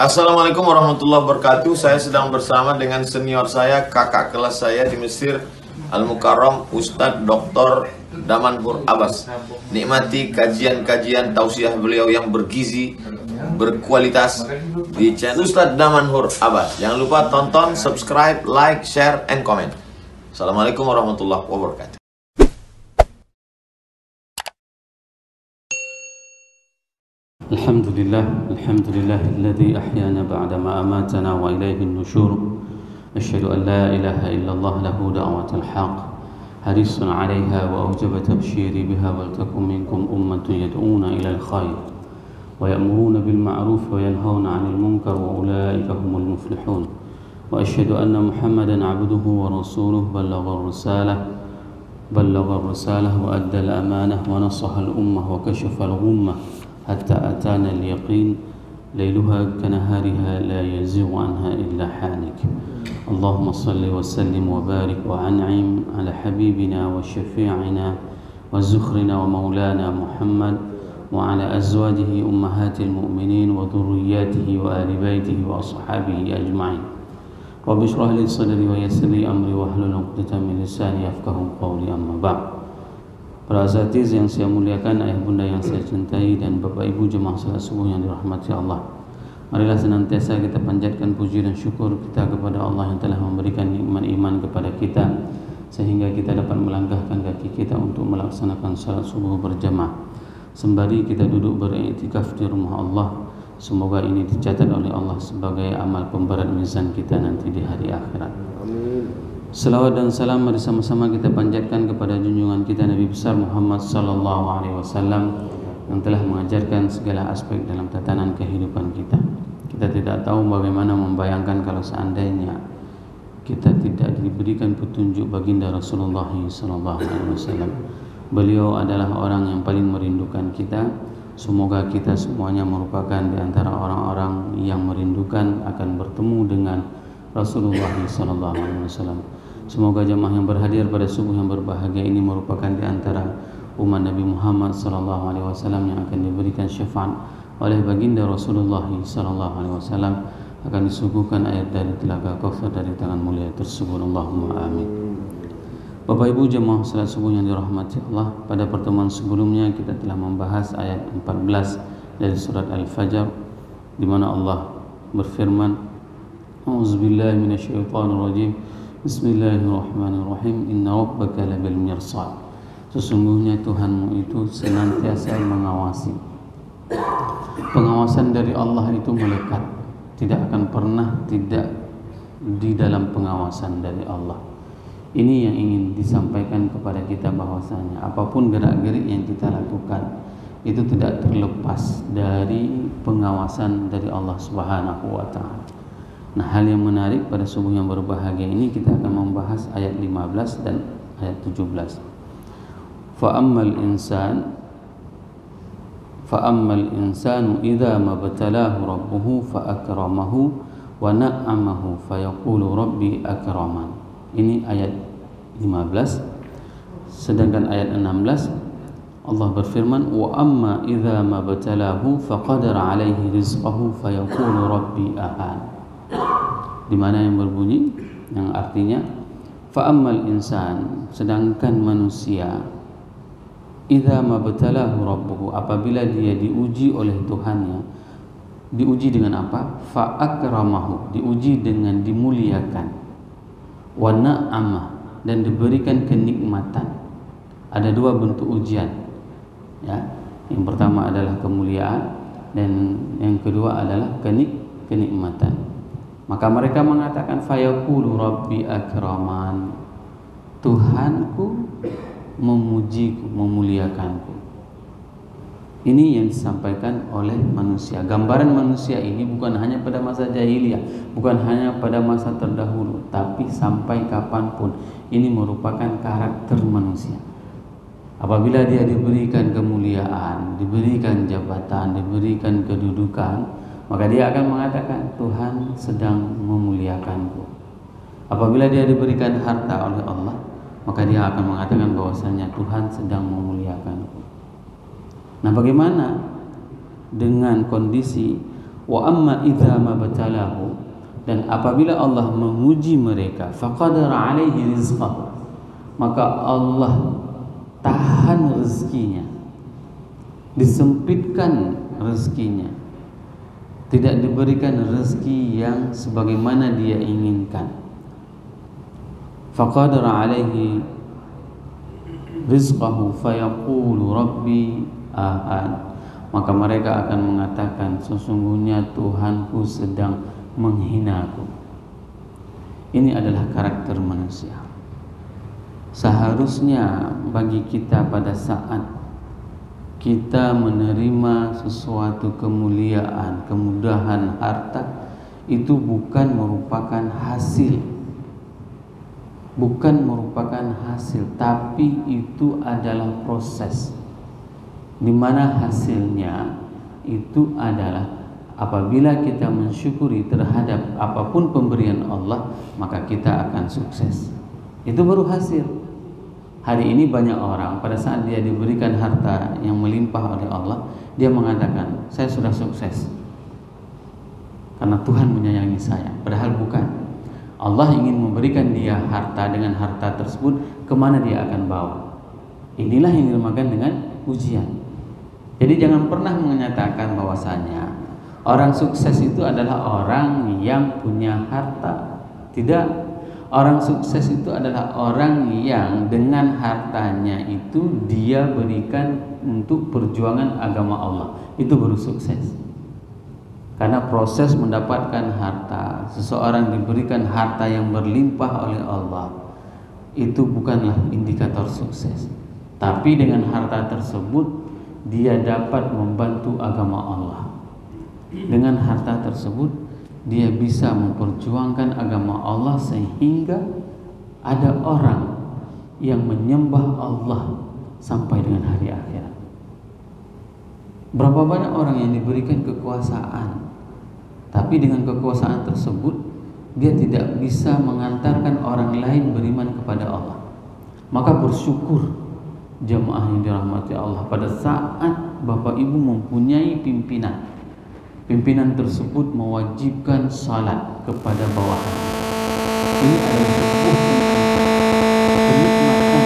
Assalamualaikum warahmatullahi wabarakatuh. Saya sedang bersama dengan senior saya, kakak kelas saya di Mesir, Al-Mukarram, Ustadz Dr. Damanhur Abbas. Nikmati kajian-kajian tausiah beliau yang bergizi, berkualitas di channel Ustadz Damanhur Abbas. Jangan lupa tonton, subscribe, like, share, and comment. Assalamualaikum warahmatullahi wabarakatuh. الحمد لله الذي أحيانا بعدما أماتنا وإليه النشور. أشهد أن لا إله إلا الله له دعوة الحق حريص عليها وأوجب تبشيري بها ولتكن منكم أمة يدعون إلى الخير ويأمرون بالمعروف وينهون عن المنكر وأولئك هم المفلحون. وأشهد أن محمدا عبده ورسوله بلغ الرسالة وأدى الأمانة ونصح الأمة وكشف الغمة حتى أتانا اليقين ليلها كنهارها لا يزيغ عنها إلا حانك. اللهم صل وسلم وبارك وأنعم على حبيبنا وشفيعنا وزخرنا ومولانا محمد وعلى أزواجه أمهات المؤمنين وذرياته وآل بيته وأصحابه أجمعين. رب اشرح لي صدري ويسر لي أمري واحلل عقدة من لساني يفقهوا قولي. أما بعد. Para asatiz yang saya muliakan, ayah bunda yang saya cintai, dan bapak ibu jemaah salat subuh yang dirahmati Allah, marilah senantiasa kita panjatkan puji dan syukur kita kepada Allah yang telah memberikan nikmat iman kepada kita sehingga kita dapat melangkahkan kaki kita untuk melaksanakan salat subuh berjamaah sembari kita duduk beriktikaf di rumah Allah. Semoga ini dicatat oleh Allah sebagai amal pemberat mizan kita nanti di hari akhirat. Amin. Salawat dan salam bersama-sama kita panjatkan kepada junjungan kita Nabi besar Muhammad sallallahu alaihi wasallam yang telah mengajarkan segala aspek dalam tatanan kehidupan kita. Kita tidak tahu bagaimana membayangkan kalau seandainya kita tidak diberikan petunjuk baginda Rasulullah sallallahu alaihi wasallam. Beliau adalah orang yang paling merindukan kita. Semoga kita semuanya merupakan di antara orang-orang yang merindukan akan bertemu dengan Rasulullah sallallahu alaihi wasallam. Semoga jemaah yang berhadir pada subuh yang berbahagia ini merupakan di antara umat Nabi Muhammad sallallahu alaihi wasallam yang akan diberikan syafaat oleh baginda Rasulullah sallallahu alaihi wasallam, akan disuguhkan air dari telaga Kautsar dari tangan mulia tersebut. Allahumma amin. Bapak Ibu jemaah salat subuh yang dirahmati Allah, pada pertemuan sebelumnya kita telah membahas ayat 14 dari surat Al-Fajr di mana Allah berfirman, A'udzubillahi minasyaitonirrajim. Bismillahirrahmanirrahim. Inna rabbaka labil mirsad. Sesungguhnya Tuhanmu itu senantiasa mengawasi. Pengawasan dari Allah itu melekat, tidak akan pernah tidak di dalam pengawasan dari Allah. Ini yang ingin disampaikan kepada kita, bahwasanya apapun gerak-gerik yang kita lakukan itu tidak terlepas dari pengawasan dari Allah Subhanahu wa taala. Nah, hal yang menarik pada subuh yang berbahagia ini kita akan membahas ayat 15 dan ayat 17. Fa'ammal insanu idza mabtalahu rabbuhu fa'akramahu wa na'amahu fayaqulu rabbi akraman. Ini ayat 15. Sedangkan ayat 16 Allah berfirman, wa amma idza mabtalahu faqadara alaihi rizqahu fayaqulu rabbi ahan. Di mana yang berbunyi, yang artinya fa'ammal insan, sedangkan manusia, idza mabtalahu rabbuhu, apabila dia diuji oleh Tuhannya. Diuji dengan apa? Fa'akramahu, diuji dengan dimuliakan, wa na'amah, dan diberikan kenikmatan. Ada dua bentuk ujian, ya. Yang pertama adalah kemuliaan, dan yang kedua adalah kenikmatan. Maka mereka mengatakan fayaqulu rabbi akraman, Tuhanku memujiku, memuliakanku. Ini yang disampaikan oleh manusia. Gambaran manusia ini bukan hanya pada masa jahiliyah, bukan hanya pada masa terdahulu, tapi sampai kapanpun ini merupakan karakter manusia. Apabila dia diberikan kemuliaan, diberikan jabatan, diberikan kedudukan, maka dia akan mengatakan Tuhan sedang memuliakanku. Apabila dia diberikan harta oleh Allah, maka dia akan mengatakan bahwasanya Tuhan sedang memuliakanku. Nah, bagaimana dengan kondisi Wa amma idza mabtalahu, dan apabila Allah menguji mereka, faqadara alaihi rizqahu, maka Allah tahan rezekinya, disempitkan rezekinya, tidak diberikan rezeki yang sebagaimana dia inginkan. Faqadara alaihi rizqahu fayaqulu rabbi ahan, maka mereka akan mengatakan, sesungguhnya Tuhanku sedang menghinaku. Ini adalah karakter manusia. Seharusnya bagi kita pada saat kita menerima sesuatu kemuliaan, kemudahan, harta, itu bukan merupakan hasil, tapi itu adalah proses, di mana hasilnya itu adalah apabila kita mensyukuri terhadap apapun pemberian Allah, maka kita akan sukses. Itu baru hasil. Hari ini banyak orang pada saat dia diberikan harta yang melimpah oleh Allah, dia mengatakan, saya sudah sukses karena Tuhan menyayangi saya. Padahal bukan. Allah ingin memberikan dia harta, dengan harta tersebut kemana dia akan bawa. Inilah yang dinamakan dengan ujian. Jadi jangan pernah menyatakan bahwasanya orang sukses itu adalah orang yang punya harta. Tidak. Orang sukses itu adalah orang yang dengan hartanya itu dia berikan untuk perjuangan agama Allah. Itu baru sukses. Karena proses mendapatkan harta, seseorang diberikan harta yang berlimpah oleh Allah, itu bukanlah indikator sukses. Tapi dengan harta tersebut dia dapat membantu agama Allah. Dengan harta tersebut dia bisa memperjuangkan agama Allah sehingga ada orang yang menyembah Allah sampai dengan hari akhirat. Berapa banyak orang yang diberikan kekuasaan, tapi dengan kekuasaan tersebut dia tidak bisa mengantarkan orang lain beriman kepada Allah. Maka bersyukur jamaah yang dirahmati Allah pada saat Bapak Ibu mempunyai pimpinan. Pimpinan tersebut mewajibkan salat kepada bawahan. Ini adalah sebuah kenikmatan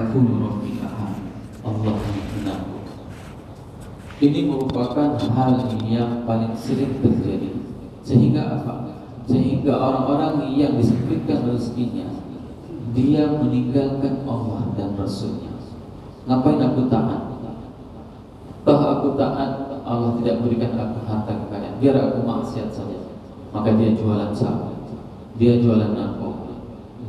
yakunu rabbi ahad, Allah yang penakut. Ini merupakan hal yang paling sering terjadi. Sehingga apa? Sehingga orang-orang yang disempitkan rezekinya, dia meninggalkan Allah dan Rasulnya. Ngapain aku taat? Toh aku taat, Allah tidak berikan aku harta kekayaan, biar aku maksiat saja. Maka dia jualan sapu, dia jualan narkoba,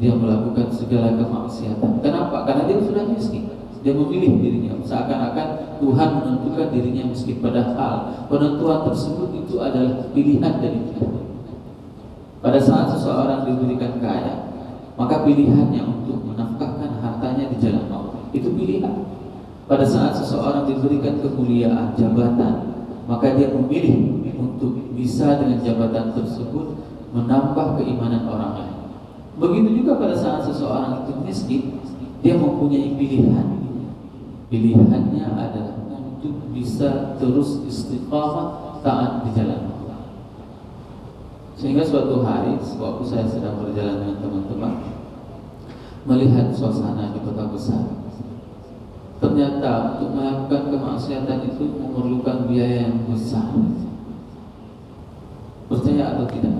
dia melakukan segala kemaksiatan. Kenapa? Karena dia sudah miskin. Dia memilih dirinya, seakan-akan Tuhan menentukan dirinya miskin. Padahal penentuan tersebut itu adalah pilihan dari kita. Pada saat seseorang diberikan kaya, maka pilihannya untuk menafkahkan hartanya di jalan Allah, itu pilihan. Pada saat seseorang diberikan kemuliaan, jabatan, maka dia memilih untuk bisa dengan jabatan tersebut menambah keimanan orang lain. Begitu juga pada saat seseorang itu miskin, dia mempunyai pilihan. Pilihannya adalah untuk bisa terus istiqamah taat di jalan Allah. Sehingga suatu hari, waktu saya sedang berjalan dengan teman-teman, melihat suasana di kota besar, ternyata untuk melakukan kemaksiatan itu memerlukan biaya yang besar. Percaya atau tidak?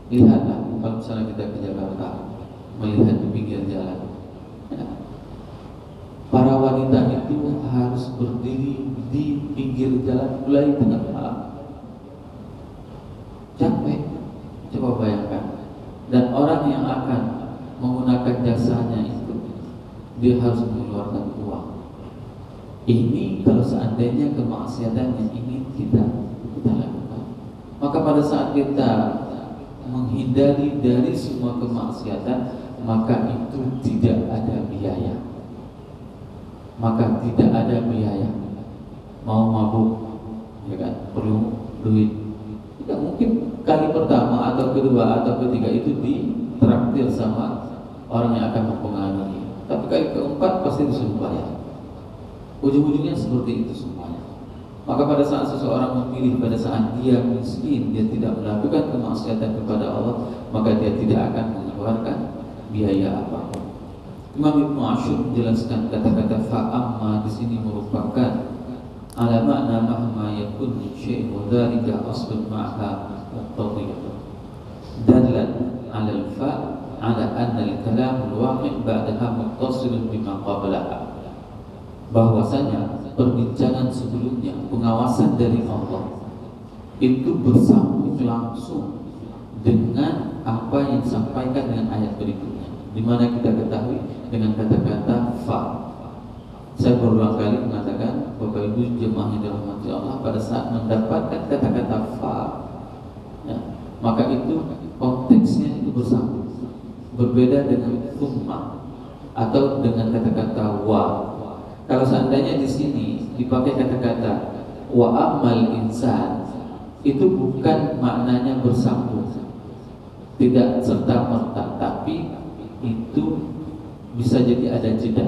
Lihatlah kalau misalnya kita ke Jakarta, melihat di pinggir jalan, ya, para wanita itu harus berdiri di pinggir jalan mulai tengah malam. Capek, coba bayangkan. Dan orang yang akan menggunakan jasanya itu, dia harus mengeluarkan uang. Ini kalau seandainya kemaksiatan yang ingin kita lakukan, maka pada saat kita menghindari dari semua kemaksiatan, maka itu tidak ada biaya. Maka tidak ada biaya. Mau mabuk, ya kan, perlu duit. Tidak mungkin kali pertama atau kedua atau ketiga itu ditraktir sama orang yang akan mempengaruhi. Tapi kali keempat pasti disuruh bayar. Ujung-ujungnya seperti itu semuanya. Maka pada saat seseorang memilih, pada saat dia miskin, dia tidak melakukan kemaksiatan kepada Allah, maka dia tidak akan mengeluarkan biaya apapun. Imam Ibnu Ashur menjelaskan kata-kata fa'amma di sini merupakan ala makna mahma yakun min syai'in wa dzalika aslun ma'ha at-tadhiq. Dallan 'ala al-fa' 'ala anna al-kalam al-waqi' ba'daha muttasilun bima qablaha. Bahwasanya perbincangan sebelumnya, pengawasan dari Allah itu bersambung langsung dengan apa yang disampaikan dengan ayat berikutnya, di mana kita ketahui dengan kata-kata fa. Saya berulang kali mengatakan Bapak Ibu jemaah yang dirahmati Allah, pada saat mendapatkan kata-kata fa, ya, maka itu konteksnya itu bersambung, berbeda dengan thumma atau dengan kata-kata wa. Kalau seandainya di sini dipakai kata-kata wa amal insan, itu bukan maknanya bersambung, tidak serta merta, tapi itu bisa jadi ada jeda.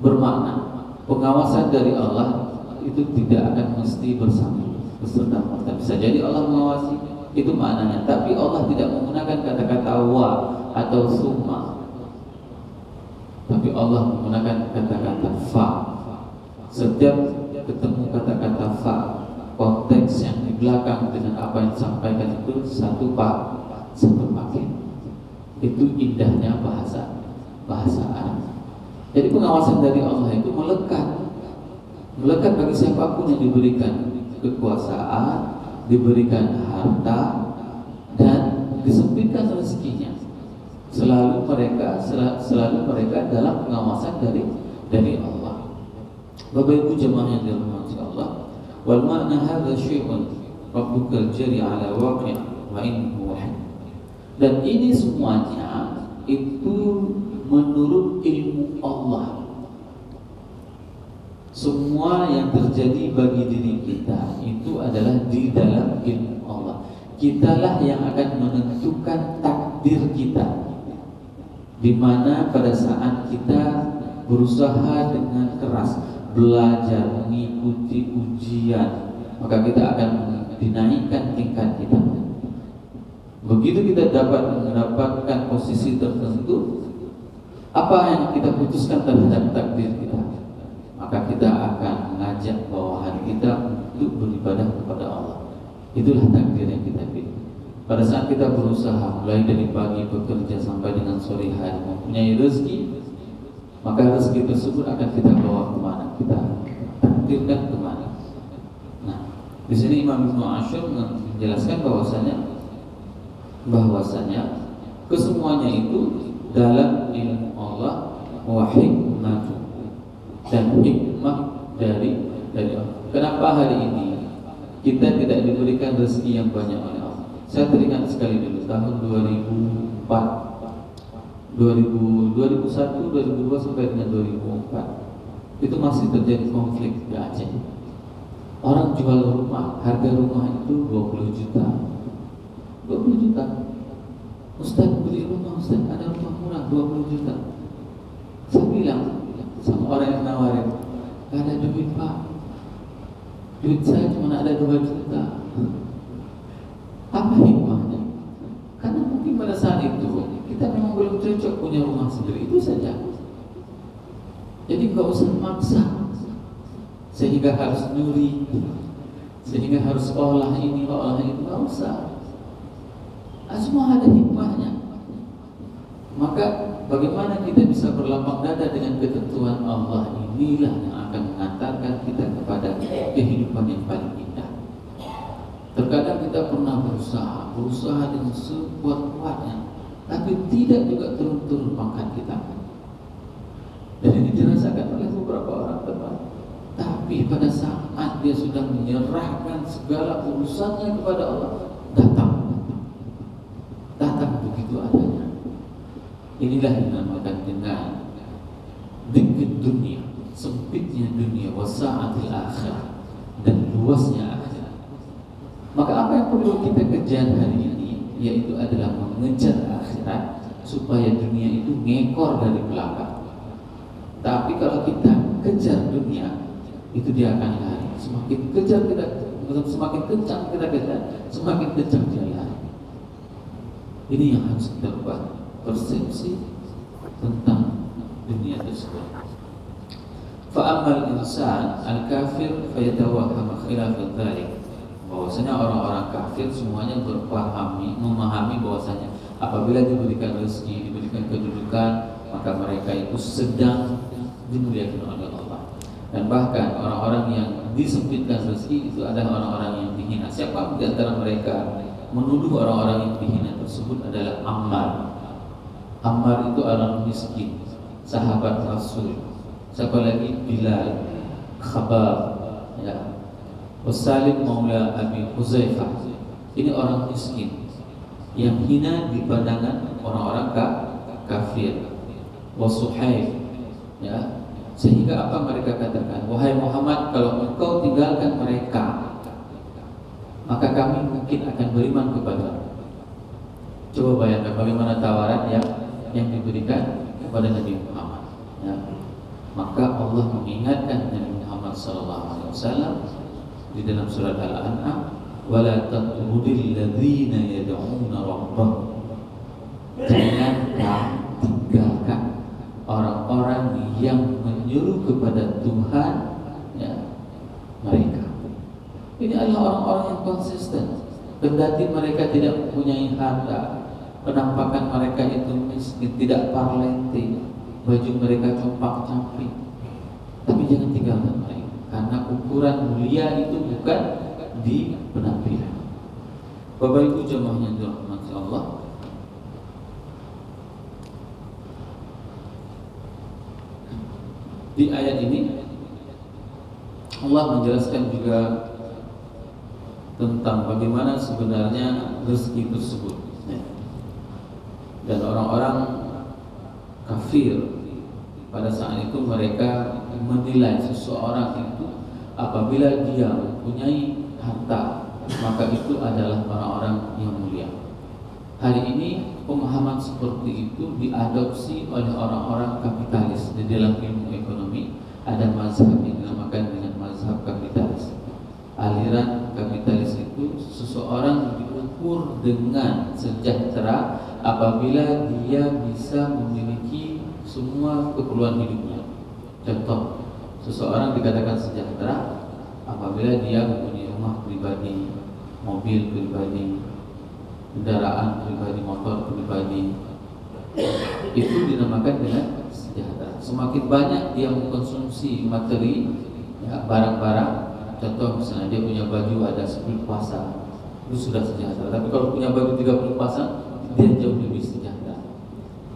Bermakna pengawasan dari Allah itu tidak akan mesti bersambung beserta merta. Bisa jadi Allah mengawasi, itu maknanya, tapi Allah tidak menggunakan kata-kata wa atau summa, tapi Allah menggunakan kata-kata fa. Setiap ketemu kata-kata fa, konteks yang di belakang dengan apa yang disampaikan itu satu paket. Itu indahnya bahasa Arab. Jadi pengawasan dari Allah itu melekat bagi siapapun yang diberikan kekuasaan, diberikan harta, dan disempitkan rezekinya. Selalu mereka dalam pengawasan dari Allah. Bapak Ibu jemaah yang dirahmati Allah, wal ma'na hadza syai'un rabbukal jari ala waqi' wa innahu wahid. Dan ini semuanya itu menurut ilmu Allah. Semua yang terjadi bagi diri kita itu adalah di dalam ilmu Allah. Kitalah yang akan menentukan takdir kita, di mana pada saat kita berusaha dengan keras, belajar, mengikuti ujian, maka kita akan dinaikkan tingkat kita. Begitu kita dapat mendapatkan posisi tertentu, apa yang kita putuskan terhadap takdir kita, maka kita akan mengajak bawahan kita untuk beribadah kepada Allah. Itulah takdir yang kita pilih. Pada saat kita berusaha mulai dari pagi bekerja sampai dengan sore hari mempunyai rezeki, maka rezeki tersebut akan kita bawa kemana, kita takdirkan kemana. Nah, di sini Imam Ibnu Ashur menjelaskan bahwasanya kesemuanya itu dalam ilmu Allah wa hikmatu, dan hikmah dari Allah. Kenapa hari ini kita tidak diberikan rezeki yang banyak oleh Allah? Saya teringat sekali dulu tahun 2001, 2002 sampai dengan 2004 itu masih terjadi konflik di Aceh. Orang jual rumah, harga rumah itu 20 juta. 20 juta. Ustaz beli rumah, Ustaz ada rumah murah 20 juta. Saya bilang sama orang yang nawarin, gak ada duit Pak, duit saya cuma ada 2 juta. Apa hikmahnya? Karena mungkin pada saat itu kita memang belum cocok punya rumah sendiri, itu saja. Jadi nggak usah maksa, sehingga harus nyuri, sehingga harus olah ini, olah itu, nggak usah. Semua ada hikmahnya. Maka bagaimana kita bisa berlapang dada dengan ketentuan Allah, inilah yang akan mengantarkan kita kepada kehidupan yang paling indah. Terkadang kita pernah berusaha dengan sekuat-kuatnya, tapi tidak juga turun-turun pangkat kita. Dan ini dirasakan oleh beberapa orang teman. Tapi pada saat dia sudah menyerahkan segala urusannya kepada Allah, datang begitu adanya. Inilah yang dinamakan dengan dikit dunia, sempitnya dunia, wasa'atil akhirah, dan luasnya akhirat. Maka apa yang perlu kita kejar hari ini, yaitu adalah mengejar akhirat supaya dunia itu ngekor dari belakang. Tapi kalau kita kejar dunia, itu dia akan lari. Semakin kejar kita, semakin kencang kita kejar, semakin kencang dia lari. Ini yang harus kita ubah, persepsi tentang dunia tersebut. Fa'amal insan al-kafir fayatawahham khilafal dzalik. Bahwasanya orang-orang kafir semuanya memahami bahwasanya apabila diberikan rezeki, diberikan kedudukan, maka mereka itu sedang dimuliakan oleh Allah. Dan bahkan orang-orang yang disempitkan rezeki itu adalah orang-orang yang dihina. Siapa di antara mereka menuduh orang-orang yang dihina tersebut adalah Ammar. Ammar itu orang miskin, sahabat Rasul. Siapa lagi? Bilal, Khabbab, ya. Salim Maula Abi Huzaifah. Ini orang miskin yang hina di pandangan orang-orang kafir. Wasuhaif, ya. Sehingga apa mereka katakan? Wahai Muhammad, kalau engkau tinggalkan mereka, maka kami mungkin akan beriman kepada. Coba bayangkan bagaimana tawaran yang diberikan kepada Nabi Muhammad. Ya. Maka Allah mengingatkan Nabi Muhammad SAW di dalam surat Al-An'am, wala tatrudil ladzina yad'una rabbahum. Jangan tinggalkan orang-orang yang menyuruh kepada Tuhan, ya, mereka. Ini adalah orang-orang yang konsisten. Kendati mereka tidak mempunyai harta, penampakan mereka itu miskin, tidak parlente, baju mereka compak-camping, tapi jangan tinggalkan mereka. Karena ukuran mulia itu bukan di penampilan. Bapak Ibu jemaah yang dirahmati Allah, di ayat ini Allah menjelaskan juga tentang bagaimana sebenarnya rezeki tersebut. Dan orang-orang kafir pada saat itu mereka menilai seseorang itu apabila dia mempunyai harta, maka itu adalah orang-orang yang mulia. Hari ini pemahaman seperti itu diadopsi oleh orang-orang kapitalis. Di dalam ilmu ekonomi ada mazhab yang dinamakan dengan mazhab kapitalis. Aliran kapitalis itu seseorang diukur dengan sejahtera apabila dia bisa memiliki semua keperluan hidupnya. Contoh, seseorang dikatakan sejahtera apabila dia mempunyai rumah pribadi, mobil pribadi, kendaraan pribadi, motor pribadi. Itu dinamakan dengan sejahtera. Semakin banyak dia mengkonsumsi materi, ya, barang-barang, contoh misalnya dia punya baju ada 10 pasang, itu sudah sejahtera. Tapi kalau punya baju 30 pasang, dia jauh lebih sejahtera.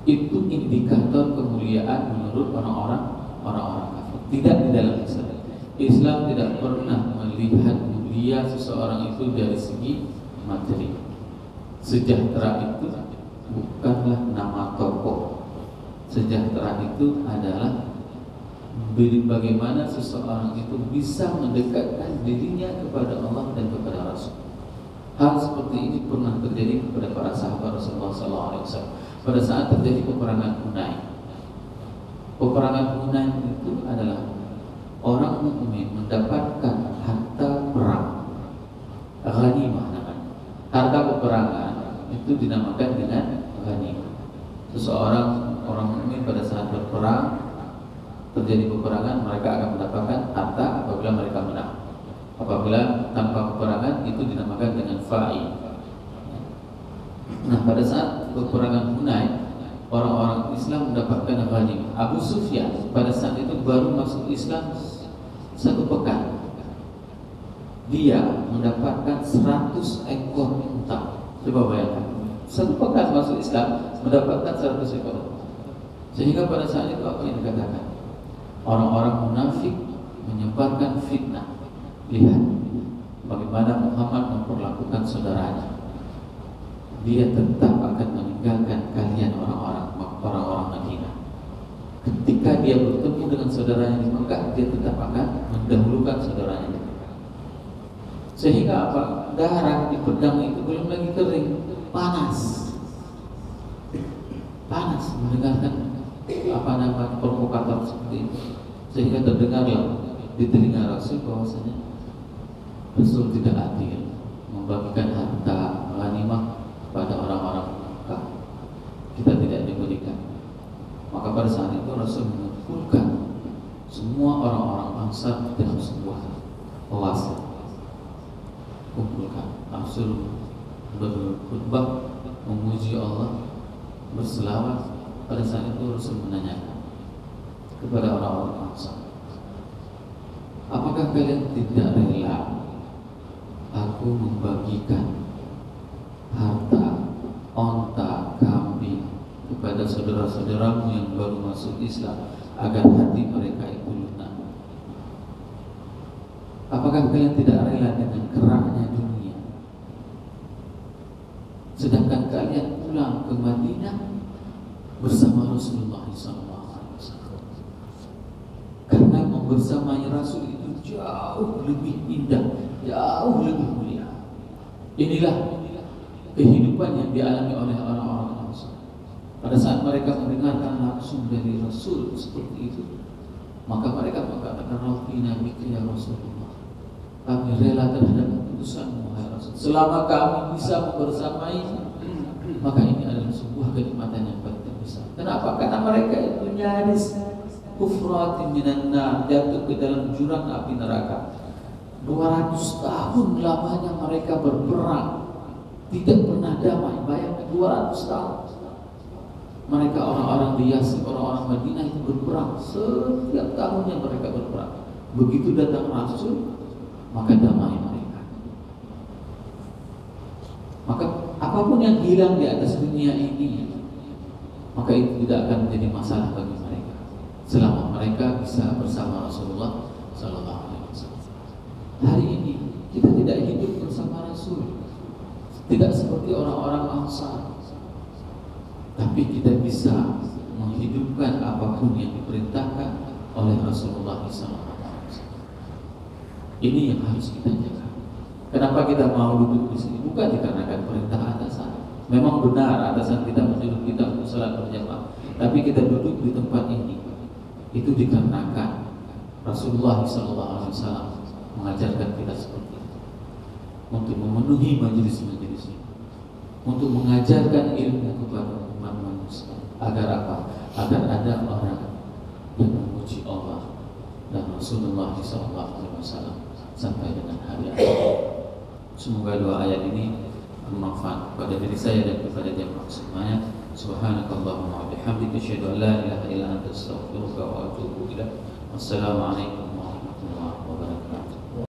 Itu indikator kemuliaan menurut orang-orang kafir. Tidak di dalam Islam. Islam tidak pernah melihat mulia seseorang itu dari segi materi. Sejahtera itu bukanlah nama tokoh. Sejahtera itu adalah bagaimana seseorang itu bisa mendekatkan dirinya kepada Allah dan kepada Rasul. Hal seperti ini pernah terjadi kepada para sahabat Rasulullah SAW pada saat terjadi peperangan Hunain. Peperangan Hunain itu adalah orang mukmin mendapatkan harta perang, ghanimah namanya. Harta peperangan itu dinamakan dengan ghanimah. Orang mukmin pada saat berperang, terjadi peperangan, mereka akan mendapatkan harta apabila mereka menang. Apabila tanpa peperangan, itu dinamakan dengan fa'i. Nah, pada saat peperangan Hunain, orang-orang Islam mendapatkan ghanimah. Abu Sufyan pada saat itu baru masuk Islam 1 pekan. Dia mendapatkan 100 ekor unta. Coba bayangkan, 1 pekan masuk Islam mendapatkan 100 ekor unta. Sehingga pada saat itu apa yang dikatakan? Orang-orang munafik menyebarkan fitnah. Lihat bagaimana Muhammad memperlakukan saudaranya. Dia tetap akan meninggalkan kalian orang-orang Madinah. Ketika dia bertemu dengan saudaranya di Mekah, dia tetap akan mendahulukan saudaranya di Mekah. Sehingga apa? Darah di pedang itu belum lagi kering, panas mendengarkan provokator seperti itu. Sehingga terdengarlah di telinga Rasul bahwasanya Rasul tidak adil membagikan harta ghanimah pada orang-orang Mekah. Kita tidak diberikan. Maka pada saat itu Rasul mengumpulkan semua orang-orang Ansar dalam sebuah oase. Kumpulkan. Rasul berkhutbah memuji Allah, berselawat. Pada saat itu Rasul menanyakan kepada orang-orang Ansar, apakah kalian tidak rela aku membagikan harta, onta, kambing kepada saudara-saudaramu yang baru masuk Islam agar hati mereka itu lunak? Apakah kalian tidak rela dengan keraknya dunia, sedangkan kalian pulang ke Madinah bersama Rasulullah SAW? Karena membersamai Rasul itu jauh lebih indah, jauh lebih mulia. Inilah kehidupan yang dialami oleh orang-orang Ansar. Pada saat mereka mendengarkan langsung dari Rasul seperti itu, maka mereka mengatakan, "Rabbina bika ya Rasulullah." Kami rela terhadap keputusanmu, wahai Rasul. Selama kami bisa membersamai, maka ini adalah sebuah kenikmatan yang paling terbesar. Kenapa? Karena mereka itu nyaris kufratin minan nar, jatuh ke dalam jurang api neraka. 200 tahun lamanya mereka berperang, tidak pernah damai. Bayangkan 200 tahun. Mereka orang-orang di Yasrib, orang-orang Madinah itu berperang. Setiap tahunnya mereka berperang. Begitu datang Rasul, maka damai mereka. Maka apapun yang hilang di atas dunia ini, maka itu tidak akan menjadi masalah bagi mereka selama mereka bisa bersama Rasulullah SAW. Hari ini kita tidak hidup bersama Rasul, tidak seperti orang-orang Ansar, tapi kita bisa menghidupkan apapun yang diperintahkan oleh Rasulullah SAW. Ini yang harus kita jaga. Kenapa kita mau duduk di sini? Bukan dikarenakan perintah atasan. Memang benar atasan kita menyuruh kita untuk salat berjamaah, tapi kita duduk di tempat ini itu dikarenakan Rasulullah SAW mengajarkan kita seperti itu, untuk memenuhi majelis-majelis ini, untuk mengajarkan ilmu kepada umat manusia. Agar apa? agar ada orang yang memuji Allah dan Rasulullah SAW sampai dengan hari akhir. Semoga dua ayat ini bermanfaat kepada diri saya dan kepada jemaah semuanya. Subhanakallahumma wa bihamdika asyhadu an la ilaha illa anta astaghfiruka wa atubu ilaik. Wassalamualaikum warahmatullahi wabarakatuh.